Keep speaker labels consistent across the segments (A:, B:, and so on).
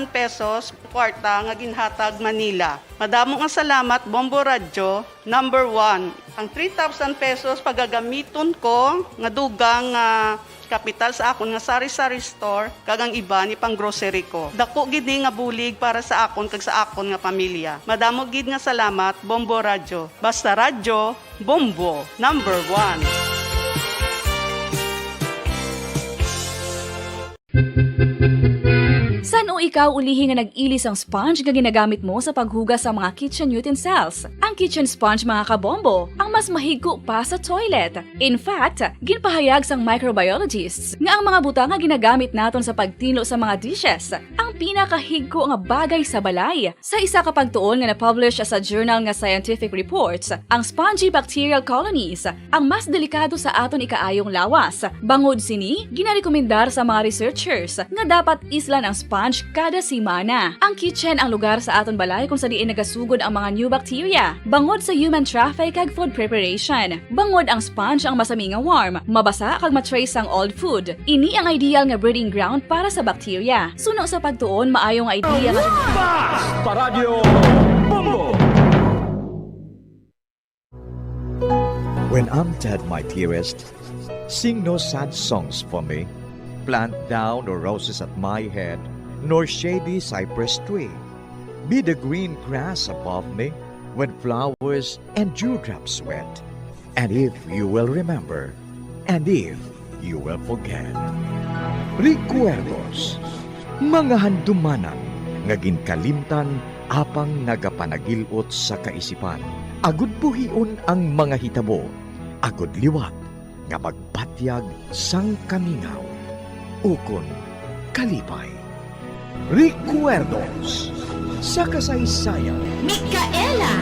A: pesos kwarta nga ginhatag Manila. Madamo nga salamat Bombo Radyo. Number 1, ang 3,000 pesos pagagamiton ko nga dugang kapital sa akon nga sari-sari store kagang iba ni pang grocery ko. Dako gid ni nga bulig para sa akon kag sa akon nga pamilya. Madamo gid nga salamat Bombo Radyo. Basta radyo, Bombo. Number 1.
B: San o ikaw ulihi nga nag-ilis ang sponge nga ginagamit mo sa paghugas sa mga kitchen utensils? Ang kitchen sponge mga kabombo, ang mas mahigko pa sa toilet. In fact, ginpahayag sang microbiologists nga ang mga butang nga ginagamit naton sa pagtino sa mga dishes ang pinakahigko nga bagay sa balay. Sa isa ka pagtuon nga na-publish sa journal nga Scientific Reports, ang spongy bacterial colonies ang mas delikado sa aton ikaayong lawas. Bangod sini, ginarekomendar sa mga researchers nga dapat islan ang sponge kada simana. Ang kitchen ang lugar sa aton balay kung sa diin nagasugod ang mga new bacteria. Bangod sa human traffic kag food preparation. Bangod ang sponge ang masami nga warm, mabasa kag matrace ang old food. Ini ang ideal nga breeding ground para sa bacteria. Suno sa pagtuon, maayong idea nga
C: Basta Radio Bombo!
D: When I'm dead, my dearest, sing no sad songs for me. Plant down no roses at my head, nor shady cypress tree. Be the green grass above me when flowers and dewdrops wet. And if you will remember, and if you will forget. Recuerdos, mga handumanan, nga ginkalimtan apang nagapanagilot sa kaisipan. Agud buhion ang mga hitabo, agud liwat, nga magpatyag sang kamingaw. Ukon kalipay. Recuerdos sa kasaysayan.
E: Micaela!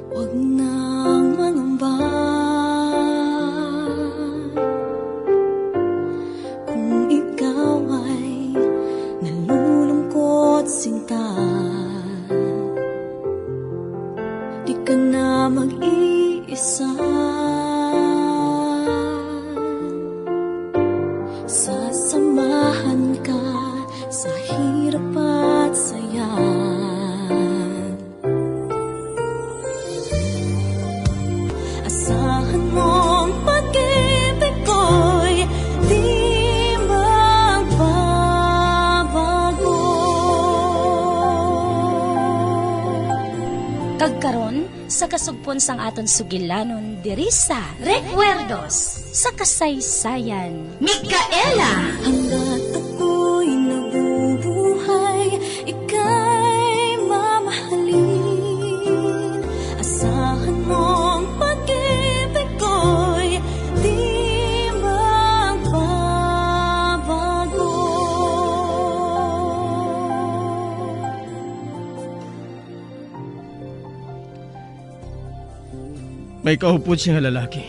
E: Huwag nang mangamba kung ikaw ay nalulungkot sinta. Di ka na mag-iisa. Sasamahan ka sa hirap at saya. Asahan mong pag-ibig ko'y di magbabago.
F: Kagkaron sa kasugpon sang aton sugilanon diri sa Recuerdos sa kasaysayan.
E: Micaela! Hanggat ako'y nabubuhay, ika'y mamahalin. Asahan mong pag-ibig ko'y di magbabago.
G: May kaupod siya nga lalaki.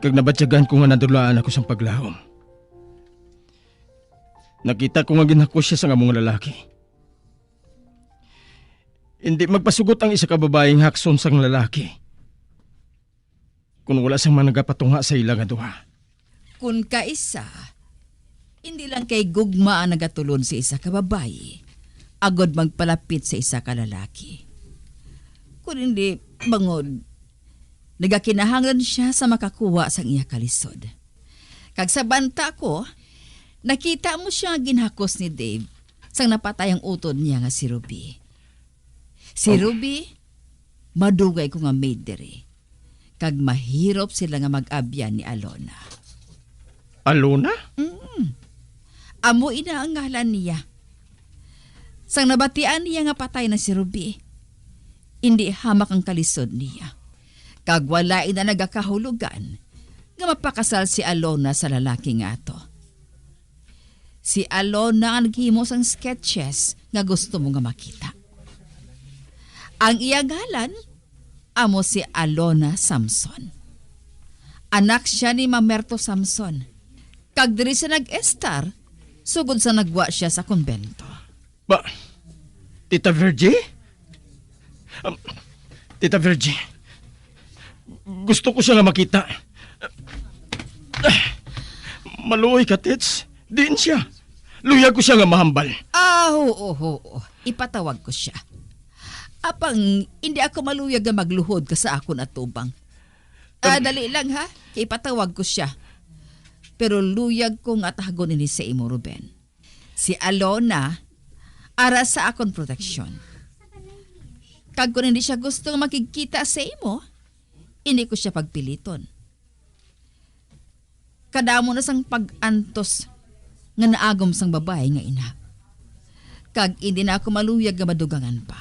G: Kag nabatyagan ko nga nadulaan ako sa paglahom. Nakita ko nga ginhako siya sa nga mga lalaki. Hindi magpasugot ang isa ka babaeng hakson sang lalaki. Kung wala sang managapatunga sa ilang nga duha.
H: Kung kaisa, hindi lang kay gugma ang nagatulon si isa ka babae, agod magpalapit sa isa ka lalaki. Kung hindi, bangod, nagakinahanglan siya sa makakuha sang iya kalisod. Kag sa banta ko, nakita mo siya ginhakos ni Dave sang napatay ang utod niya nga si Ruby. Si Ruby, madugay ko nga maid diri. Kag mahirop sila nga mag-abyan ni Alona.
G: Alona?
H: Amo ina ang ngalan niya. Sang nabatian niya nga patay na si Ruby, hindi hamak ang kalisod niya. Kag wala na nagakahulugan nga mapakasal si Alona sa lalaki nga ato. Si Alona ang naghimo sang sketches nga gusto mo nga makita. Ang iya ngalan, amo si Alona Samson. Anak siya ni Mamerto Samson. Kag diri sa nag-estar, sugod sa nagwa siya sa konbento.
G: Ba, Tita Virgie? Tita Virgie, gusto ko siya nga makita. maluoy ka, Tits. Diin siya. Luyag ko siya nga mahambal.
H: Oo. Ipatawag ko siya. Apang, hindi ako maluyag nga magluhod ka sa akon at tubang. Dali lang ha. Ipatawag ko siya. Pero luyag ko nga tahagon ini sa imo, Ruben. Si Alona, ara sa akon proteksyon. Kag kung hindi siya gusto makikita sa imo, hindi ko siya pagpiliton. Kadamo na sang pag-antos nga naagom sang babae nga ina. Kag hindi na ako maluyag nga madugangan pa.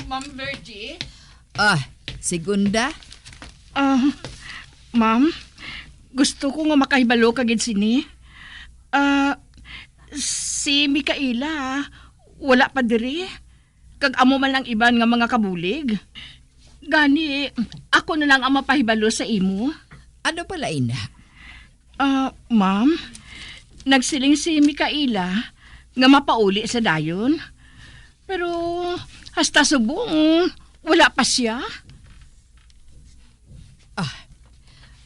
I: Ma'am Virgie?
H: Segunda?
I: Ma'am, gusto ko nga makahibalo kagid sini. Si Mikaela, wala pa diri. Kag amo man lang iban nga mga kabulig. Gani, ako na lang ang mapahibalo sa imo.
H: Ano pala ina?
I: Ma'am, nagsiling si Mikaela nga mapauli sa dayon. Pero hasta subong, wala pa siya.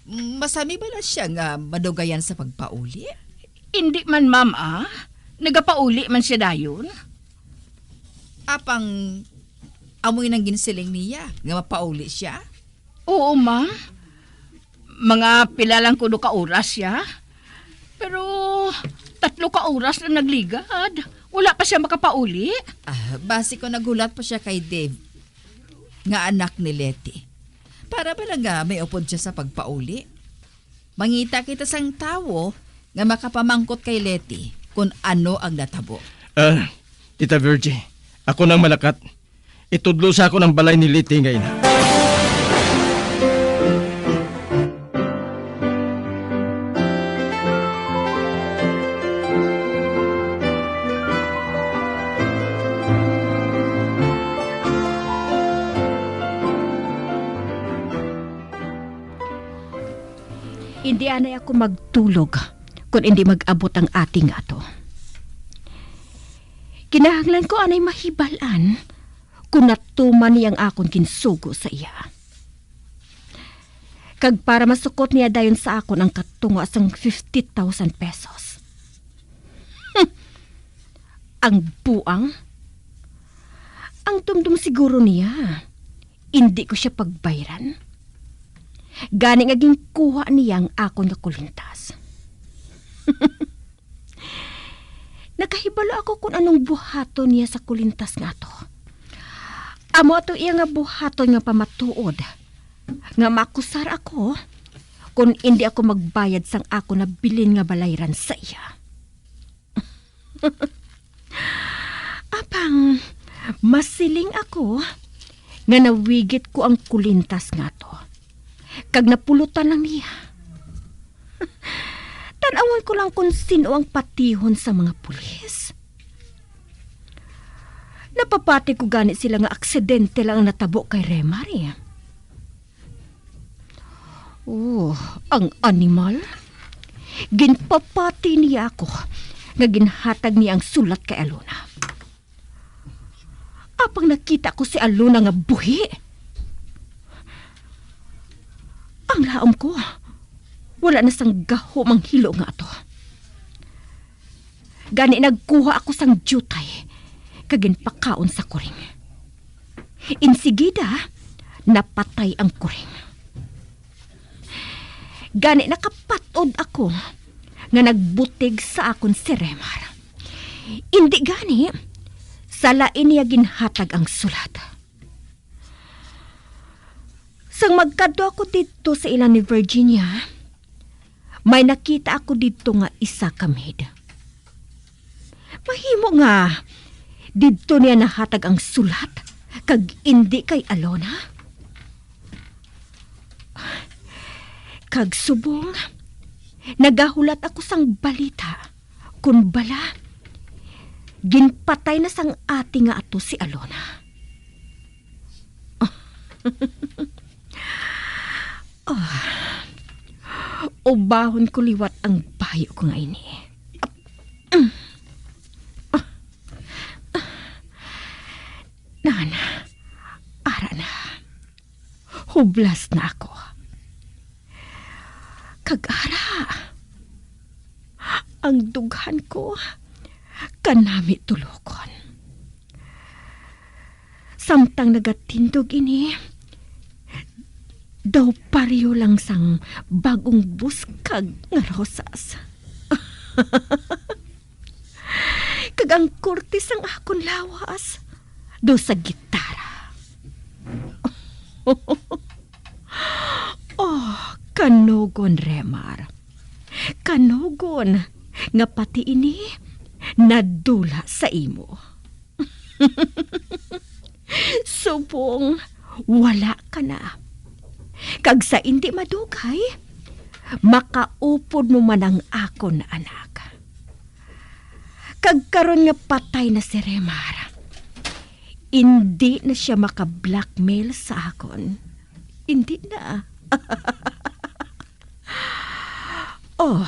H: Masami ba na siya nga madugayan sa pagpauli?
I: Hindi man, ma'am, nagapauli man siya dayon.
H: Apang amoy nang ginsiling niya nga mapauli siya?
I: Oo, ma'am. Mga pila lang kuno ka oras siya. Pero 3 ka oras na nagligad. Wala pa siya makapauli.
H: Base ko nagulat pa siya kay Dave, nga anak ni Letty. Para ba lang nga may upod siya sa pagpauli? Mangita kita sang tawo nga makapamangkot kay Letty kung ano ang natabo.
G: Tita Virgie, ako nang malakat. Itudlo sa ako ng balay ni Liti ngayon.
J: Hindi anay ako magtulog kung hindi mag-abot ang ating ato. Kinahanglan ko anay mahibalan kung natuman niyang akong kinsugo sa iya. Kag para masukot niya dayon sa akon ang katungo asang 50,000 pesos. Ang buang. Ang tumdum siguro niya. Hindi ko siya pagbayran. Gani nga ginkuha niyang akon nga kulintas. Nakahibalo ako kung anong buhaton niya sa kulintas nga to. Amo ato iya nga buhaton nga pamatuod. Nga makusar ako kung hindi ako magbayad sang ako na bilin nga balayran sa iya. Apang masiling ako nga nawigit ko ang kulintas nga to. Kag napulutan lang niya. Tanawan ko lang kung sino ang patihon sa mga pulis. Napapati ko ganit sila nga aksidente lang ang natabo kay Remar eh. Ang animal. Ginpapati niya ako nga ginhatag niya ang sulat kay Alona. Apang nakita ko si Alona nga buhi. Ang laom ko, wala na sang gaho mang hilo nga to. Gani nagkuha ako sang jutay, kagin pakaon sa kuring. Insigida, napatay ang kuring. Gani nakapatod ako, nga nagbutig sa akon si Remar. Hindi gani, salain niya ginhatag ang sulat. Sang magkadto ako dito sa ilan ni Virginia, may nakita ako dito nga isa ka maid. Mahimo nga, dito niya nahatag ang sulat, kag hindi kay Alona. Kag subong, nagahulat ako sang balita, kun bala, ginpatay na sang ati nga ato si Alona. Ubahon ko liwat ang bayo ko nga ini. Nana, ara na. Hublas na ako. Kag-ara. Ang dughan ko kanami tulokon. Samtang nagatindog ini, daw pareho lang sang bagong buskag nga rosas. Kag ang kurtis ang akon lawas, do sa gitara. Oh, kanugon, Remar. Kanugon nga pati ini nadula sa imo. Subong, wala ka na. Kag sa hindi madugay, makaupod mo man ang akon na anak. Kag karon nga patay na si Remar, hindi na siya maka-blackmail sa akon. Hindi na. Oh,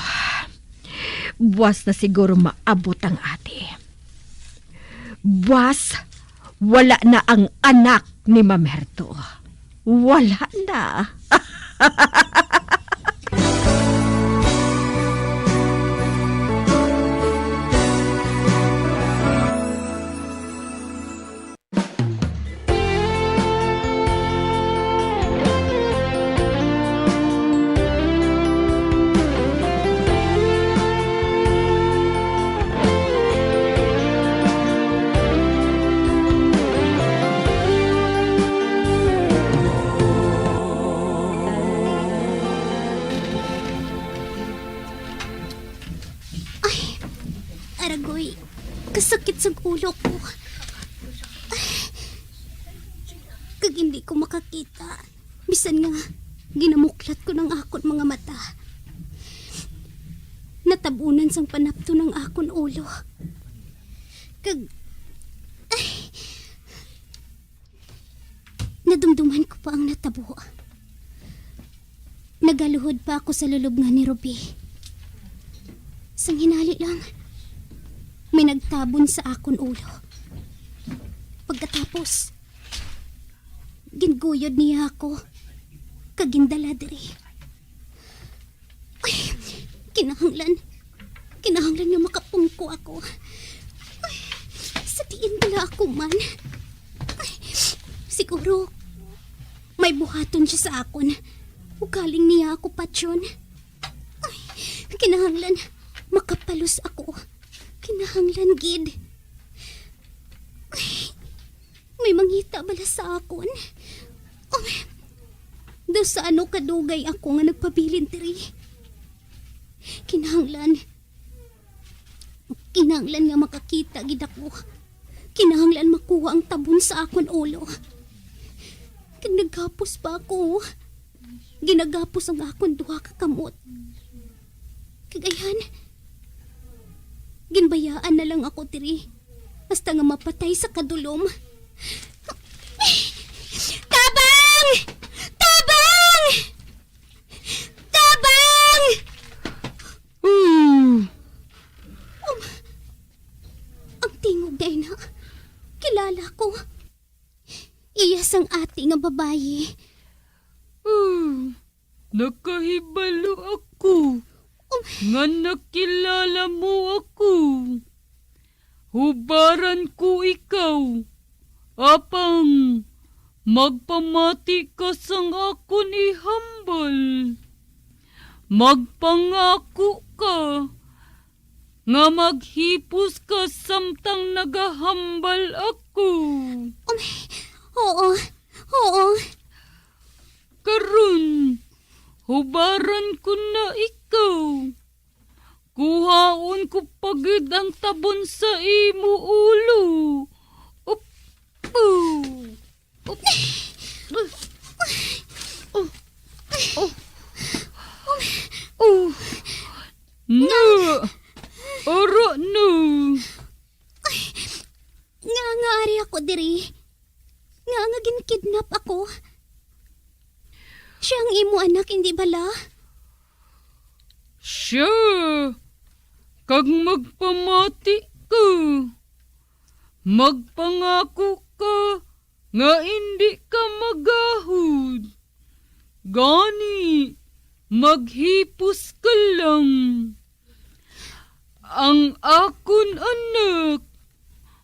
J: buwas na siguro maabot ang ate. Buwas, wala na ang anak ni Mamerto. Wala na.
E: Aragoy, kasakit sa ulo ko. Kag hindi ko makakita. Bisan nga, ginamuklat ko ng akon mga mata. Natabunan sang panapto ng akon ulo. Kag... nadumduman ko pa ang natabo. Nagaluhod pa ako sa lulubngan ni Ruby. Sang hinali lang, may nagtabon sa akon ulo. Pagkatapos, ginguyod niya ako, kagindala diri. Ay, kinahanglan nga makapungko ako. Ay, sa tiin bala ako man. Ay, siguro, may buhaton siya sa akon. Ugaling niya ako patyon. Ay, kinahanglan makapalos ako. Kinahanglan gid. Ay, may mangita bala sa akon. Oh, do sa ano kadugay ako nga nagpabilin diri. Kinahanglan nga makakita gid ako. Kinahanglan makuha ang tabon sa akon ulo. Kag naggapos pa ako. Ginagapos ang akon duha ka kamot. Kagayan, ginbayaan na lang ako diri. Basta nga mapatay sa kadulom. Tabang! Tabang! Tabang! Ang tingog na ina. Kilala ko. Iyas ang ate nga babaye.
K: Nakahibalo ako. Nga nakilala mo ako. Hubaran ko ikaw. Apang magpamati ka sang akon ihambal. Magpangako ka nga maghipos ka samtang nagahambal ako.
E: Oo.
K: Karon, hubaran ko na ikaw. Kuhaon ko pagid ang tabon sa imo ulo. No. Oro no.
E: Nga ari ako diri. Nga ginkidnap ako. Siya ang imo anak, hindi bala?
K: Siya. Kag magpamati ka. Magpangako ka nga hindi ka magahod. Gani, maghipos ka lang. Ang akon anak,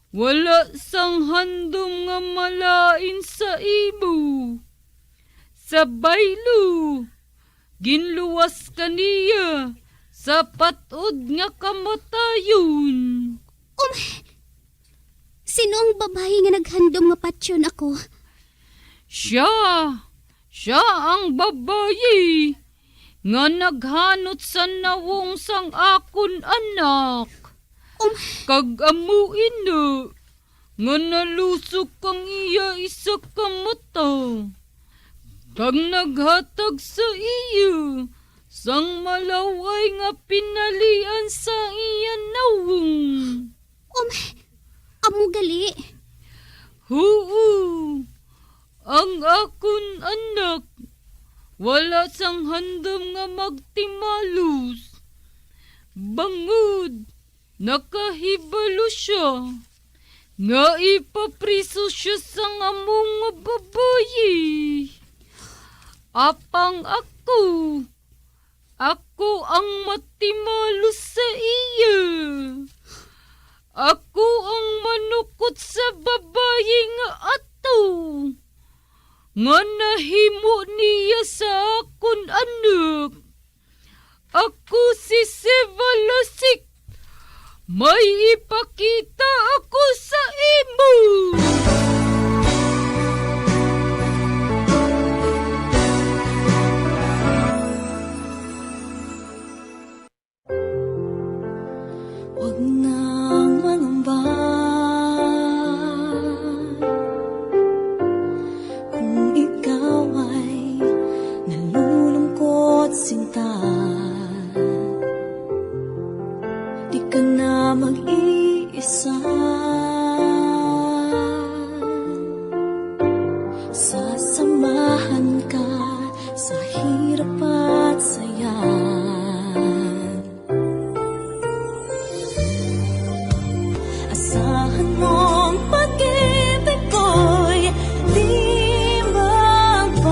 K: wala sang handom nga malain sa imo. Sa baylo, ginluwas kaniya sa patod nga kamatayon.
E: Sino ang babae nga naghandom nga patsyon ako?
K: Siya ang babayi nga naghanot sa nawong sang akon anak. Kag amuin na nga nalusok kang iya isa ka mata. Kag naghatag sa iya sang malaway nga pinalian sa iya nawong.
E: Amo gali.
K: Oo, ang akon anak wala sang handom nga magtimalos. Bangod, nakahibalo siya. Nga ipapriso siya sang among nga babayi. Apang ako ang matimalos sa iya. Ako ang manukot sa babayi nga ato. Nga nahimo niya sa akon anak. Ako si Sevalasik. May ipakita ako sa imo.
L: Huwag nang mangamba kung ikaw ay nalulungkot sinta. Di ka na mag-iisa. Sasamahan ka sa hirap at saya. Asahan mong pag-ibig ko'y di magbabago.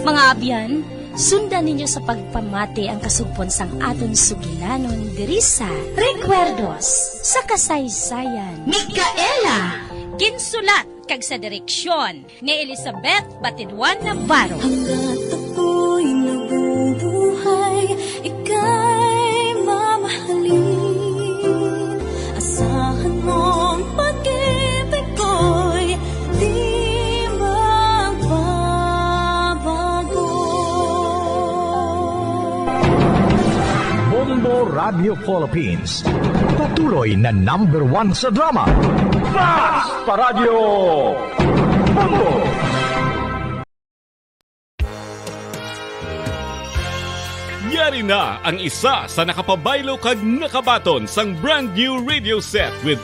F: Mga abyan, sundan ninyo sa pagpamati ang kasugpon sang aton sugilanon diri sa Recuerdos sa kasaysayan.
M: Micaela!
F: Ginsulat kag sa direksyon ni Elizabeth Batidwan Navarro.
L: Hanggat ako'y nabubuhay, ika'y mamahalin. Asahan mong pag-ibig ko'y di magbabago.
C: Bombo Radio Philippines. Patuloy na #1 sa drama. Flash Paradyo Bombo! Yari na ang isa sa nakapabaylo kag nakabaton sang brand new radio set with